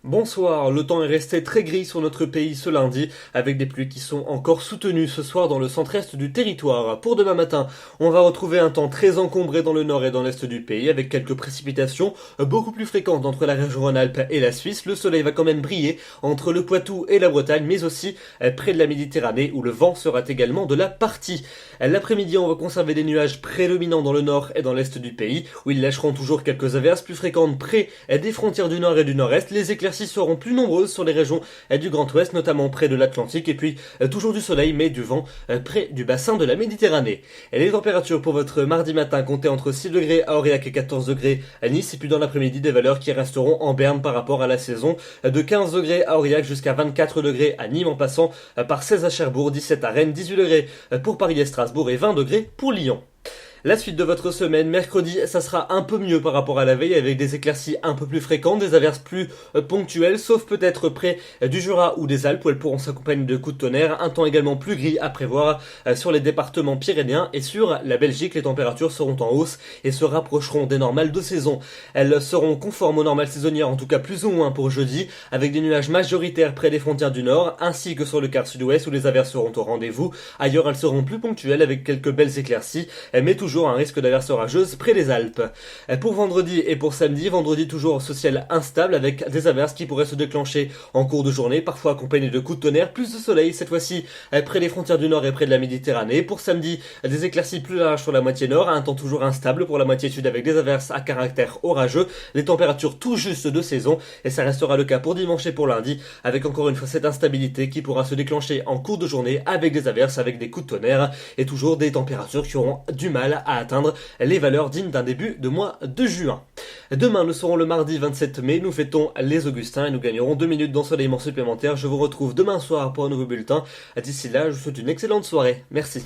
Bonsoir, le temps est resté très gris sur notre pays ce lundi, avec des pluies qui sont encore soutenues ce soir dans le centre-est du territoire. Pour demain matin, on va retrouver un temps très encombré dans le nord et dans l'est du pays, avec quelques précipitations beaucoup plus fréquentes entre la région Rhône-Alpes et la Suisse. Le soleil va quand même briller entre le Poitou et la Bretagne, mais aussi près de la Méditerranée, où le vent sera également de la partie. L'après-midi, on va conserver des nuages prédominants dans le nord et dans l'est du pays, où ils lâcheront toujours quelques averses plus fréquentes près des frontières du nord et du nord-est. Les éclaircies seront plus nombreuses sur les régions du Grand Ouest, notamment près de l'Atlantique, et puis toujours du soleil, mais du vent près du bassin de la Méditerranée. Et les températures pour votre mardi matin comptaient entre 6 degrés à Aurillac et 14 degrés à Nice, et puis dans l'après-midi, des valeurs qui resteront en berne par rapport à la saison, de 15 degrés à Aurillac jusqu'à 24 degrés à Nîmes, en passant par 16 à Cherbourg, 17 à Rennes, 18 degrés pour Paris et Strasbourg, et 20 degrés pour Lyon. La suite de votre semaine, mercredi, ça sera un peu mieux par rapport à la veille, avec des éclaircies un peu plus fréquentes, des averses plus ponctuelles, sauf peut-être près du Jura ou des Alpes, où elles pourront s'accompagner de coups de tonnerre. Un temps également plus gris à prévoir sur les départements pyrénéens et sur la Belgique. Les températures seront en hausse et se rapprocheront des normales de saison. Elles seront conformes aux normales saisonnières, en tout cas plus ou moins pour jeudi, avec des nuages majoritaires près des frontières du nord, ainsi que sur le quart sud-ouest, où les averses seront au rendez-vous. Ailleurs, elles seront plus ponctuelles, avec quelques belles éclaircies, mais toujours un risque d'averses orageuses près des Alpes. Pour vendredi et pour samedi, vendredi toujours ce ciel instable avec des averses qui pourraient se déclencher en cours de journée, parfois accompagnées de coups de tonnerre, plus de soleil cette fois-ci près des frontières du nord et près de la Méditerranée. Pour samedi, des éclaircies plus larges sur la moitié nord, un temps toujours instable pour la moitié sud avec des averses à caractère orageux, les températures tout juste de saison, et ça restera le cas pour dimanche et pour lundi, avec encore une fois cette instabilité qui pourra se déclencher en cours de journée avec des averses, avec des coups de tonnerre, et toujours des températures qui auront du mal à atteindre les valeurs dignes d'un début de mois de juin. Demain, nous serons le mardi 27 mai, nous fêtons les Augustins et nous gagnerons 2 minutes d'ensoleillement supplémentaire. Je vous retrouve demain soir pour un nouveau bulletin. D'ici là, je vous souhaite une excellente soirée. Merci.